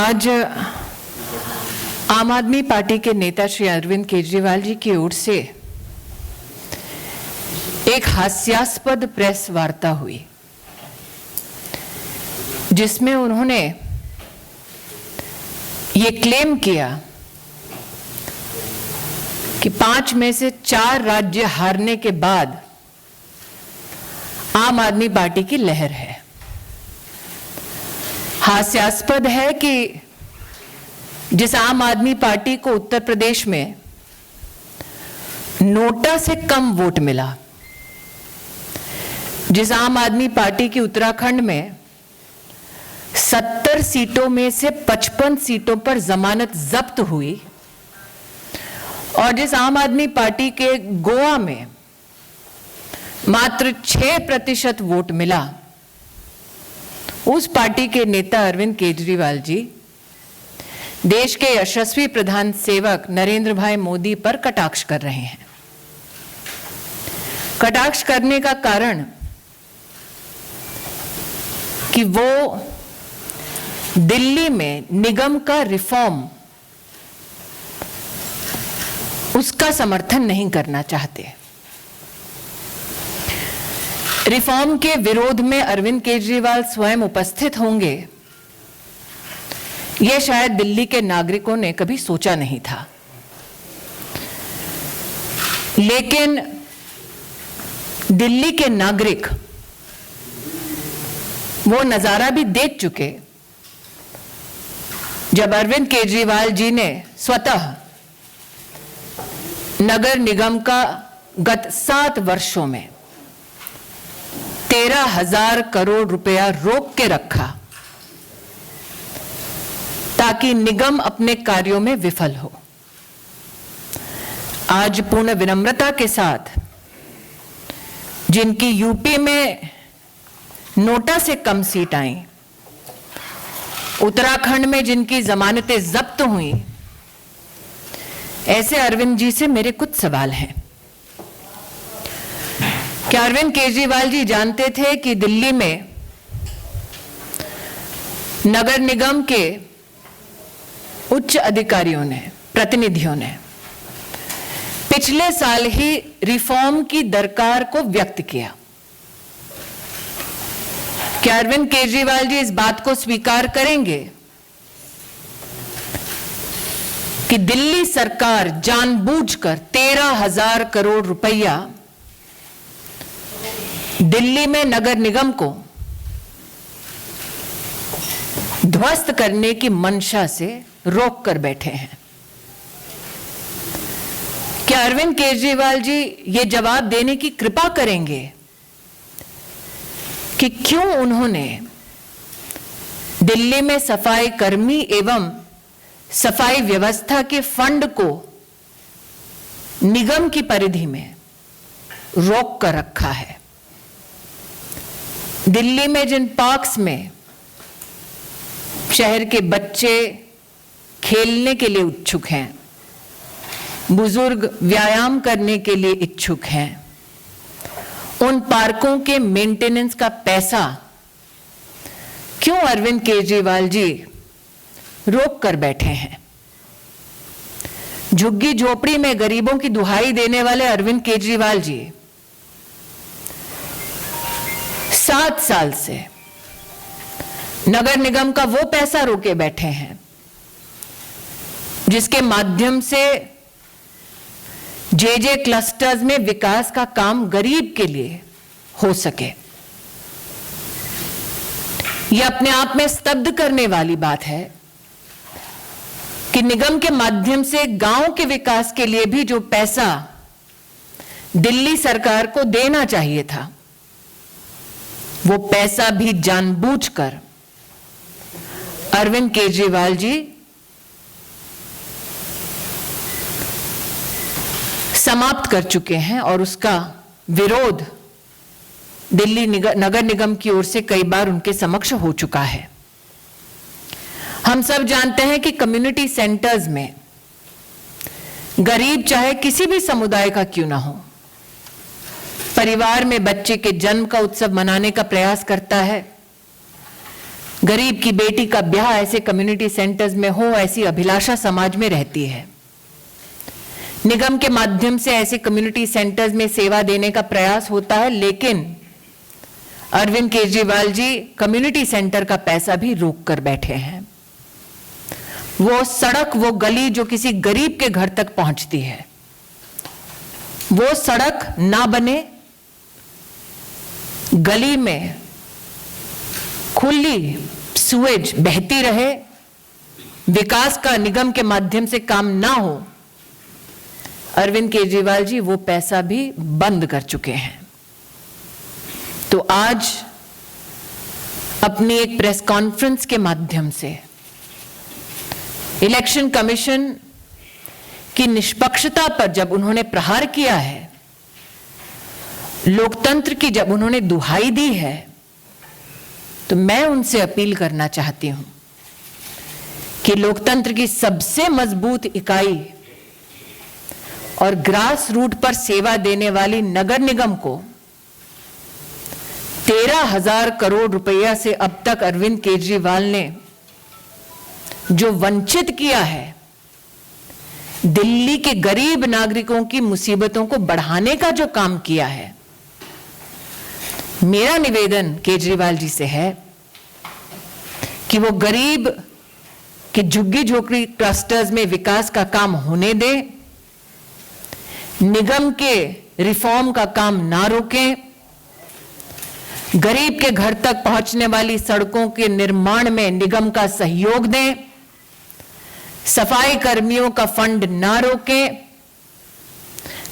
आज आम आदमी पार्टी के नेता श्री अरविंद केजरीवाल जी की ओर से एक हास्यास्पद प्रेस वार्ता हुई, जिसमें उन्होंने ये क्लेम किया कि 5 में से 4 राज्य हारने के बाद आम आदमी पार्टी की लहर है। हास्यास्पद है कि जिस आम आदमी पार्टी को उत्तर प्रदेश में नोटा से कम वोट मिला, जिस आम आदमी पार्टी की उत्तराखंड में 70 सीटों में से 55 सीटों पर जमानत जब्त हुई, और जिस आम आदमी पार्टी के गोवा में मात्र 6% वोट मिला, उस पार्टी के नेता अरविंद केजरीवाल जी देश के यशस्वी प्रधान सेवक नरेंद्र भाई मोदी पर कटाक्ष कर रहे हैं। कटाक्ष करने का कारण कि वो दिल्ली में निगम का रिफॉर्म, उसका समर्थन नहीं करना चाहते। रिफॉर्म के विरोध में अरविंद केजरीवाल स्वयं उपस्थित होंगे, यह शायद दिल्ली के नागरिकों ने कभी सोचा नहीं था। लेकिन दिल्ली के नागरिक वो नजारा भी देख चुके जब अरविंद केजरीवाल जी ने स्वतः नगर निगम का गत 7 वर्षों में 13,000 करोड़ रुपया रोक के रखा, ताकि निगम अपने कार्यों में विफल हो। आज पूर्ण विनम्रता के साथ जिनकी यूपी में नोटा से कम सीट आई, उत्तराखंड में जिनकी जमानतें जब्त हुई, ऐसे अरविंद जी से मेरे कुछ सवाल हैं। क्या अरविंद केजरीवाल जी जानते थे कि दिल्ली में नगर निगम के उच्च अधिकारियों ने, प्रतिनिधियों ने पिछले साल ही रिफॉर्म की दरकार को व्यक्त किया? क्या अरविंद केजरीवाल जी इस बात को स्वीकार करेंगे कि दिल्ली सरकार जानबूझकर 13,000 करोड़ रुपया दिल्ली में नगर निगम को ध्वस्त करने की मंशा से रोक कर बैठे हैं? क्या अरविंद केजरीवाल जी ये जवाब देने की कृपा करेंगे कि क्यों उन्होंने दिल्ली में सफाई कर्मी एवं सफाई व्यवस्था के फंड को निगम की परिधि में रोक कर रखा है? दिल्ली में जिन पार्क्स में शहर के बच्चे खेलने के लिए इच्छुक हैं, बुजुर्ग व्यायाम करने के लिए इच्छुक हैं, उन पार्कों के मेंटेनेंस का पैसा क्यों अरविंद केजरीवाल जी रोक कर बैठे हैं? झुग्गी झोपड़ी में गरीबों की दुहाई देने वाले अरविंद केजरीवाल जी 7 साल से नगर निगम का वो पैसा रोके बैठे हैं जिसके माध्यम से जे क्लस्टर्स में विकास का काम गरीब के लिए हो सके। यह अपने आप में स्तब्ध करने वाली बात है कि निगम के माध्यम से गांव के विकास के लिए भी जो पैसा दिल्ली सरकार को देना चाहिए था, वो पैसा भी जानबूझकर अरविंद केजरीवाल जी समाप्त कर चुके हैं, और उसका विरोध दिल्ली नगर निगम की ओर से कई बार उनके समक्ष हो चुका है। हम सब जानते हैं कि कम्युनिटी सेंटर्स में गरीब चाहे किसी भी समुदाय का क्यों ना हो, परिवार में बच्चे के जन्म का उत्सव मनाने का प्रयास करता है, गरीब की बेटी का ब्याह ऐसे कम्युनिटी सेंटर्स में हो, ऐसी अभिलाषा समाज में रहती है। निगम के माध्यम से ऐसे कम्युनिटी सेंटर्स में सेवा देने का प्रयास होता है, लेकिन अरविंद केजरीवाल जी कम्युनिटी सेंटर का पैसा भी रोक कर बैठे हैं। वो सड़क, वो गली जो किसी गरीब के घर तक पहुंचती है, वो सड़क ना बने, गली में खुली सुएज बहती रहे, विकास का निगम के माध्यम से काम ना हो, अरविंद केजरीवाल जी वो पैसा भी बंद कर चुके हैं। तो आज अपनी एक प्रेस कॉन्फ्रेंस के माध्यम से इलेक्शन कमीशन की निष्पक्षता पर जब उन्होंने प्रहार किया है, लोकतंत्र की जब उन्होंने दुहाई दी है, तो मैं उनसे अपील करना चाहती हूं कि लोकतंत्र की सबसे मजबूत इकाई और ग्रास रूट पर सेवा देने वाली नगर निगम को 13,000 करोड़ रुपया से अब तक अरविंद केजरीवाल ने जो वंचित किया है, दिल्ली के गरीब नागरिकों की मुसीबतों को बढ़ाने का जो काम किया है, मेरा निवेदन केजरीवाल जी से है कि वो गरीब के झुग्गी झोपड़ी क्लस्टर्स में विकास का काम होने दे, निगम के रिफॉर्म का काम ना रोकें, गरीब के घर तक पहुंचने वाली सड़कों के निर्माण में निगम का सहयोग दें, सफाई कर्मियों का फंड ना रोकें,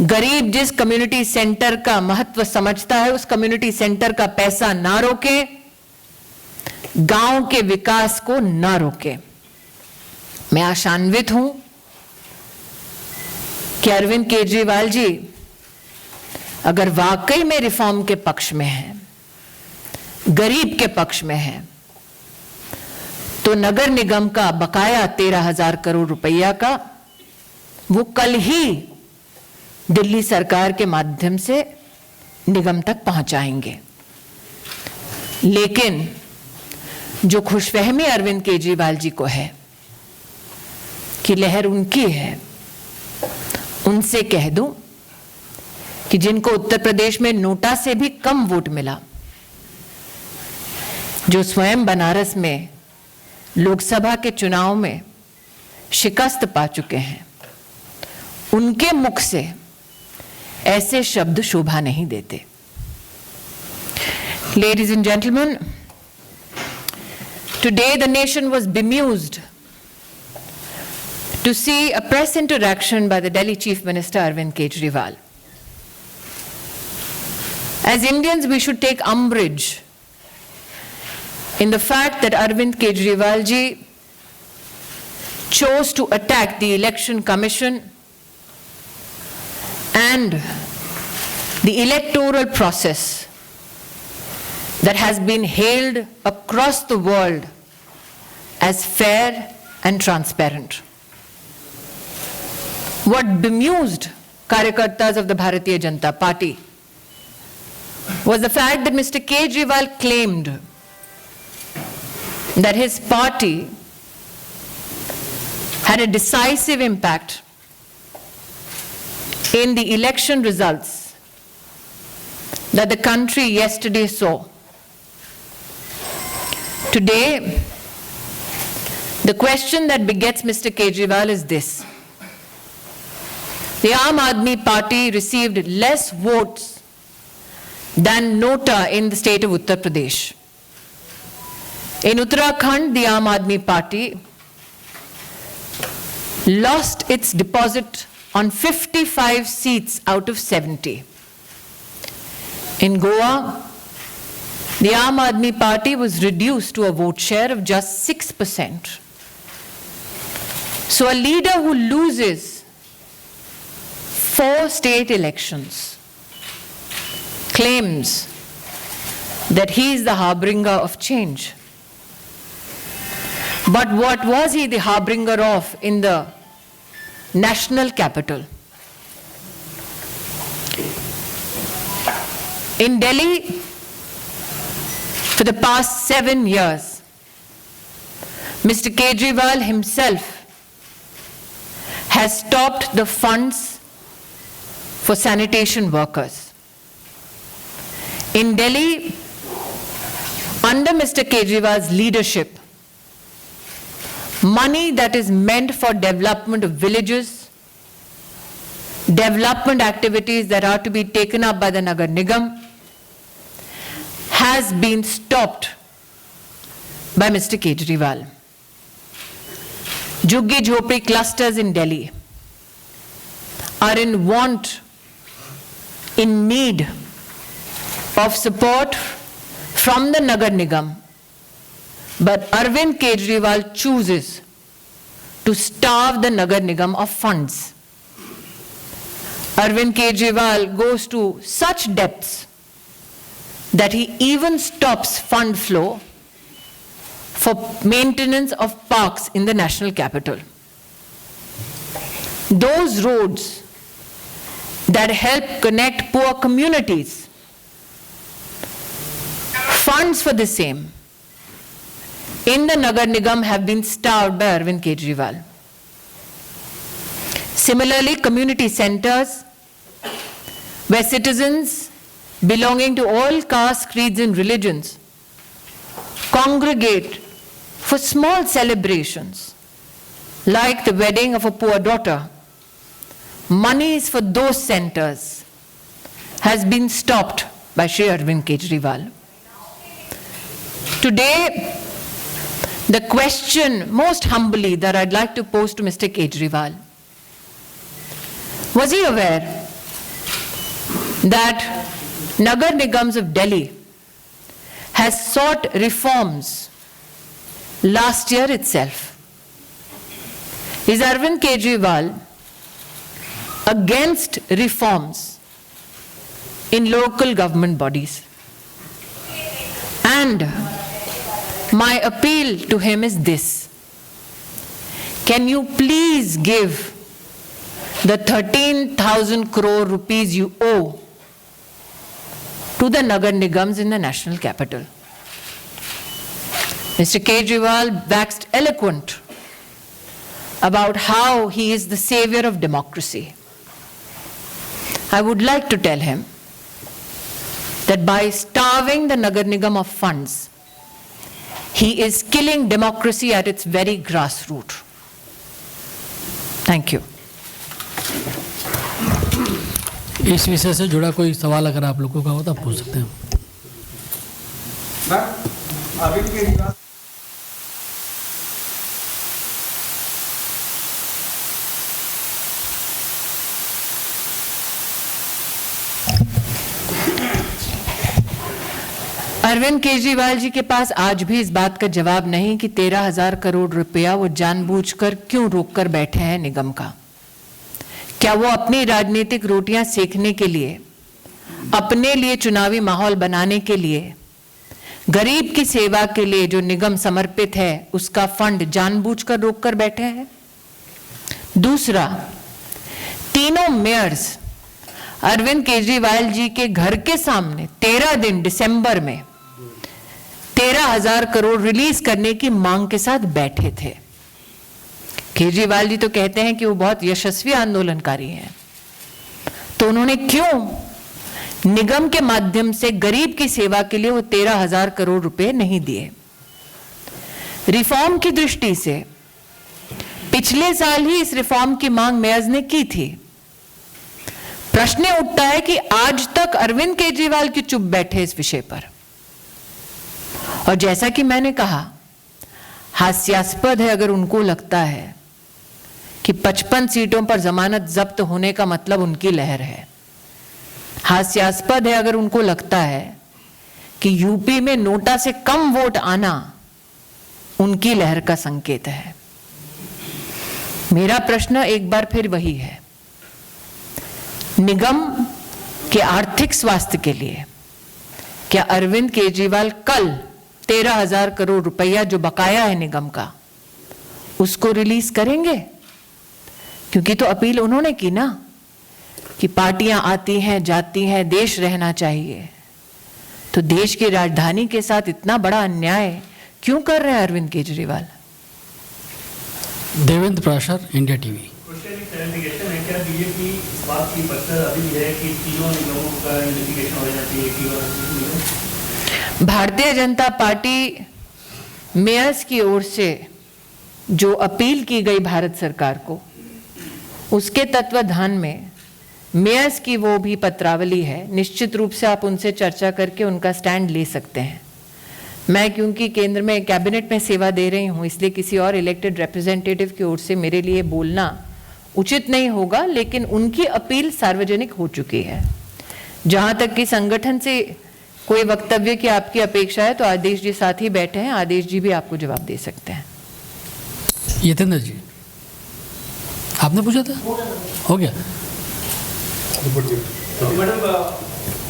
गरीब जिस कम्युनिटी सेंटर का महत्व समझता है उस कम्युनिटी सेंटर का पैसा ना रोकें, गांव के विकास को ना रोकें। मैं आशान्वित हूं कि अरविंद केजरीवाल जी अगर वाकई में रिफॉर्म के पक्ष में हैं, गरीब के पक्ष में हैं, तो नगर निगम का बकाया 13,000 करोड़ रुपया का वो कल ही दिल्ली सरकार के माध्यम से निगम तक पहुंचाएंगे। लेकिन जो खुशफहमी अरविंद केजरीवाल जी को है कि लहर उनकी है, उनसे कह दूं कि जिनको उत्तर प्रदेश में नोटा से भी कम वोट मिला, जो स्वयं बनारस में लोकसभा के चुनाव में शिकस्त पा चुके हैं, उनके मुख से ऐसे शब्द शोभा नहीं देते। Ladies and gentlemen, today the nation was bemused to see a press interaction by the Delhi Chief Minister Arvind Kejriwal. As Indians, we should take umbrage in the fact that Arvind Kejriwal ji chose to attack the Election Commission and the electoral process that has been hailed across the world as fair and transparent. What bemused Karyakartas of the Bharatiya Janata Party was the fact that Mr. Kejriwal claimed that his party had a decisive impact in the election results that the country yesterday saw. Today, the question that begets Mr. Kejriwal is this. The Aam Aadmi Party received less votes than Nota in the state of Uttar Pradesh. In Uttarakhand, the Aam Aadmi Party lost its deposit on 55 seats out of 70. In Goa, the Aam Aadmi Party was reduced to a vote share of just 6%. So a leader who loses 4 state elections claims that he is the harbinger of change. But what was he the harbinger of in the national capital? In Delhi, for the past 7 years, Mr. Kejriwal himself has stopped the funds for sanitation workers. In Delhi, under Mr. Kejriwal's leadership, money that is meant for development of villages, development activities that are to be taken up by the Nagar Nigam, has been stopped by Mr. Kejriwal. Jhuggi Jhopri clusters in Delhi are in want, in need of support from the Nagar Nigam, but Arvind Kejriwal chooses to starve the Nagar Nigam of funds. Arvind Kejriwal goes to such depths that he even stops fund flow for maintenance of parks in the national capital. Those roads that help connect poor communities, funds for the same in the Nagar Nigam have been starved by Arvind Kejriwal. Similarly, community centers where citizens belonging to all castes, creeds and religions congregate for small celebrations like the wedding of a poor daughter, monies for those centers has been stopped by Shri Arvind Kejriwal. Today, the question most humbly that I'd like to pose to Mr. Kejriwal: was he aware that Nagar Nigams of Delhi has sought reforms last year itself? Is Arvind Kejriwal against reforms in local government bodies? And my appeal to him is this: can you please give the 13,000 crore rupees you owe to the Nagar Nigams in the national capital? Mr. Kejriwal waxed eloquent about how he is the savior of democracy. I would like to tell him that by starving the Nagar Nigam of funds, he is killing democracy at its very grassroots. Thank you. इस विषय से जुड़ा कोई सवाल अगर आप लोगों का हो तो आप पूछ सकते हैं। अरविंद केजरीवाल जी के पास आज भी इस बात का जवाब नहीं कि 13,000 करोड़ रुपया वो जानबूझकर क्यों रोककर बैठे हैं निगम का। क्या वो अपनी राजनीतिक रोटियां सेकने के लिए, अपने लिए चुनावी माहौल बनाने के लिए, गरीब की सेवा के लिए जो निगम समर्पित है उसका फंड जानबूझकर रोककर बैठे हैं? दूसरा, तीनों मेयर्स अरविंद केजरीवाल जी के घर के सामने 13 दिन दिसंबर में 13,000 करोड़ रिलीज करने की मांग के साथ बैठे थे। केजरीवाल जी तो कहते हैं कि वो बहुत यशस्वी आंदोलनकारी हैं, तो उन्होंने क्यों निगम के माध्यम से गरीब की सेवा के लिए वो 13,000 करोड़ रुपए नहीं दिए? रिफॉर्म की दृष्टि से पिछले साल ही इस रिफॉर्म की मांग मेयर्स ने की थी। प्रश्न उठता है कि आज तक अरविंद केजरीवाल क्यों चुप बैठे इस विषय पर। और जैसा कि मैंने कहा, हास्यास्पद है अगर उनको लगता है कि 55 सीटों पर जमानत जब्त होने का मतलब उनकी लहर है। हास्यास्पद है अगर उनको लगता है कि यूपी में नोटा से कम वोट आना उनकी लहर का संकेत है। मेरा प्रश्न एक बार फिर वही है, निगम के आर्थिक स्वास्थ्य के लिए क्या अरविंद केजरीवाल कल 13,000 करोड़ रुपया जो बकाया है निगम का उसको रिलीज करेंगे? क्योंकि तो अपील उन्होंने की ना कि पार्टियां आती हैं जाती हैं, देश रहना चाहिए। तो देश की राजधानी के साथ इतना बड़ा अन्याय क्यों कर रहे हैं Arvind Kejriwal? Devendra Parashar, India TV. Question एक क्लैरिफिकेशन है, क्या बीजेपी इस बात की पक्ष अभी भी है कि तीनों निगमों का यूनिफिकेशन हो जाना चाहिए केवल? भारतीय जनता पार्टी मेयर्स की ओर से जो अपील की गई भारत सरकार को, उसके तत्वाधान में मेयर्स की वो भी पत्रावली है। निश्चित रूप से आप उनसे चर्चा करके उनका स्टैंड ले सकते हैं। मैं क्योंकि केंद्र में कैबिनेट में सेवा दे रही हूं, इसलिए किसी और इलेक्टेड रिप्रेजेंटेटिव की ओर से मेरे लिए बोलना उचित नहीं होगा, लेकिन उनकी अपील सार्वजनिक हो चुकी है। जहां तक कि संगठन से कोई वक्तव्य की आपकी अपेक्षा है तो आदेश जी साथ ही बैठे हैं, आदेश जी भी आपको जवाब दे सकते हैं। यतेंद्र जी, आपने पूछा था, हो गया। मैडम,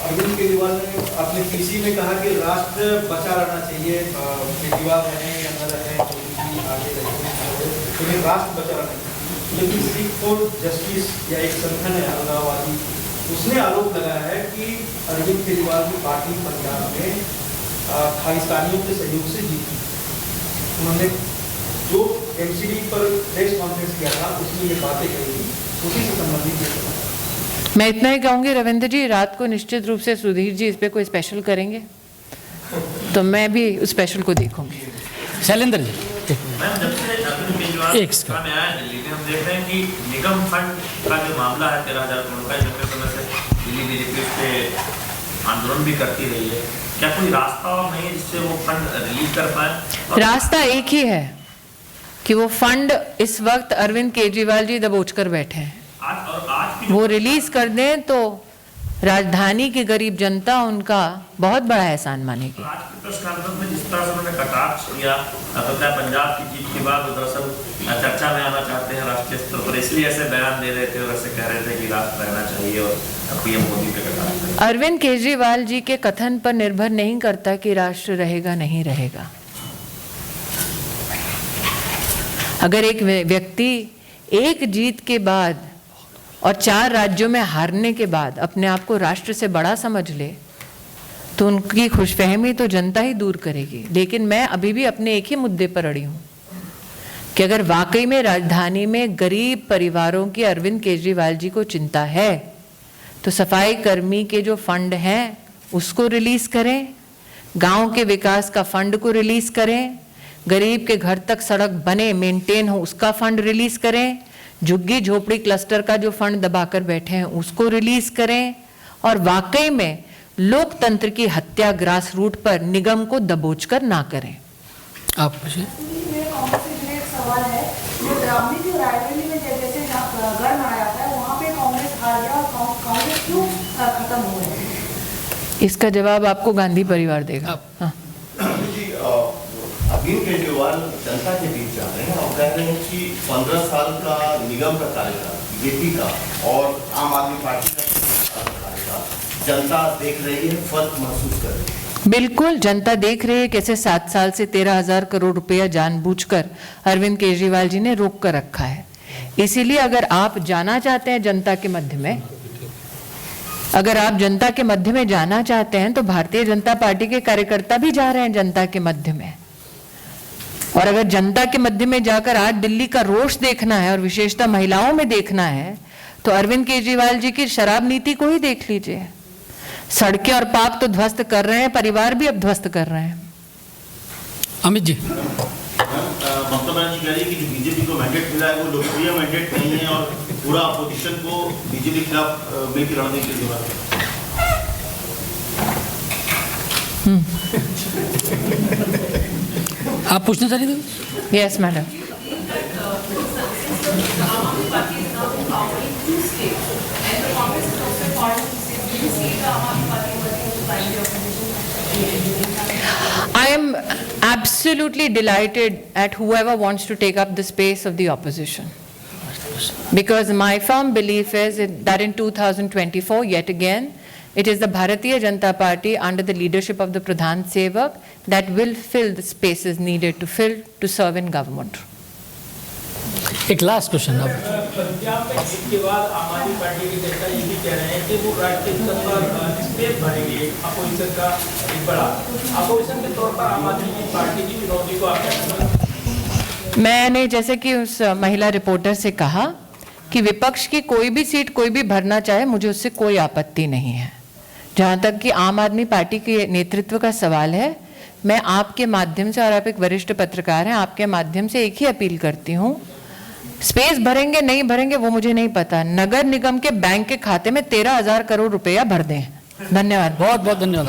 अरविंद केजरीवाल ने अपने पीसी में कहा कि राष्ट्र बचा रहना चाहिए, केजरीवाल रहे या न रहे, आगे रहे, लेकिन राष्ट्र बचा रहना चाहिए। लेकिन सिख फॉर जस्टिस या एक संगठन है अलगाववादी, उसने आरोप लगाया है कि अरविंद केजरीवाल की पार्टी पंजाब में खालिस्तानियों के सहयोग से जीती। उन्होंने जो एमसीडी पर प्रेस कॉन्फ्रेंस किया था उसमें ये बातें कही थी, उसी से संबंधित। मैं इतना ही कहूंगी रविंद्र जी, रात को निश्चित रूप से सुधीर जी इस पे कोई स्पेशल करेंगे तो मैं भी उस स्पेशल को देखूंगी। शैलेंद्र जी, मैम, जब से अरविंद केजरीवाल में आया दिल्ली में, हम देख रहे हैं कि निगम फंड का जो मामला है 13,000 करोड़ का, लंबे समय से दिल्ली बीजेपी उस पे आंदोलन भी करती रही है। क्या कोई रास्ता और नहीं है जिससे वो फंड रिलीज कर पाए? रास्ता एक ही है कि वो फंड इस वक्त अरविंद केजरीवाल जी दबोच कर बैठे हैं, आज की वो रिलीज कर दें तो राजधानी की गरीब जनता उनका बहुत बड़ा एहसान मानेगी। आज की प्रेस कॉन्फ्रेंस में जिस तरह से उन्होंने कटाक्ष किया, पता है पंजाब की जीत के बाद वो दरअसल चर्चा में आना चाहते हैं राष्ट्रीय स्तर पर, इसलिए ऐसे बयान दे रहे थे और ऐसे कह रहे थे कि राष्ट्र रहना चाहिए और पीएम मोदी पे कटाक्ष। अरविंद केजरीवाल जी के कथन पर निर्भर नहीं करता कि राष्ट्र रहेगा नहीं रहेगा। अगर एक व्यक्ति एक जीत के बाद और 4 राज्यों में हारने के बाद अपने आप को राष्ट्र से बड़ा समझ ले तो उनकी खुशफहमी तो जनता ही दूर करेगी। लेकिन मैं अभी भी अपने एक ही मुद्दे पर अड़ी हूं कि अगर वाकई में राजधानी में गरीब परिवारों की अरविंद केजरीवाल जी को चिंता है तो सफाई कर्मी के जो फंड हैं उसको रिलीज करें, गांव के विकास का फंड को रिलीज करें, गरीब के घर तक सड़क बने मेंटेन हो उसका फंड रिलीज करें, झुग्गी झोपड़ी क्लस्टर का जो फंड दबाकर बैठे हैं उसको रिलीज करें, और वाकई में लोकतंत्र की हत्या ग्रास रूट पर निगम को दबोचकर ना करें। आप पूछिए। कांग्रेस से जुड़े एक सवाल है, जो रामनीति और रायबरेली में जैसे गढ़ माना जाता है वहाँ पे कांग्रेस हार गया और कांग्रेस क्यों खत्म हो गई? इसका जवाब आपको गांधी परिवार देगा। हाँ। अरविंद केजरीवाल जनता के बीच जा रहे हैं और कह रहे हैं कि 15 साल का निगम का कार्यकाल बीजेपी का और आम आदमी पार्टी का कार्यकाल जनता देख रही है, फर्क महसूस कर रही है। बिल्कुल, जनता देख रही है कैसे 7 साल से 13,000 करोड़ रुपया जानबूझकर अरविंद केजरीवाल जी ने रोक कर रखा है। इसीलिए अगर आप जाना चाहते हैं जनता के मध्य में, अगर आप जनता के मध्य में जाना चाहते हैं तो भारतीय जनता पार्टी के कार्यकर्ता भी जा रहे हैं जनता के मध्य में। और अगर जनता के मध्य में जाकर आज दिल्ली का रोष देखना है और विशेषतः महिलाओं में देखना है तो अरविंद केजरीवाल जी की शराब नीति को ही देख लीजिए। सड़कें और पार्क तो ध्वस्त कर रहे हैं, परिवार भी अब ध्वस्त कर रहे हैं। अमित जी, ममता बनर्जी कह रही है कि जो बीजेपी को मैंडेट मिला है वो लोकप्रिय मैंडेट नहीं है और पूरा अपोजिशन को बीजेपी के खिलाफ मिलकर लड़ने की जरूरत है। आप पूछना चाह रहे थे? Yes madam. I am absolutely delighted at whoever wants to take up the space of the opposition. Because my firm belief is that in 2024, yet again, it is the Bharatiya Janata Party under the leadership of the Pradhan Sevak that will fill the spaces needed to fill to serve in government. एक last question अब। पंजाब में जीत के बाद आम आदमी party के नेता ये भी कह रहे हैं कि वो राष्ट्रीय स्तर पर स्पेस भरेंगे अपोजिशन का एक बड़ा अपोजिशन के तौर पर आम आदमी पार्टी की चुनौती को आप कैसे मैंने जैसे कि उस महिला रिपोर्टर से कहा कि विपक्ष की कोई भी सीट कोई भी भरना चाहे, मुझे उससे कोई आपत्ति नहीं है। जहाँ तक कि आम आदमी पार्टी के नेतृत्व का सवाल है, मैं आपके माध्यम से, और आप एक वरिष्ठ पत्रकार हैं, आपके माध्यम से एक ही अपील करती हूँ, स्पेस भरेंगे नहीं भरेंगे वो मुझे नहीं पता, नगर निगम के बैंक के खाते में 13,000 करोड़ रुपया भर दें। धन्यवाद। बहुत बहुत धन्यवाद।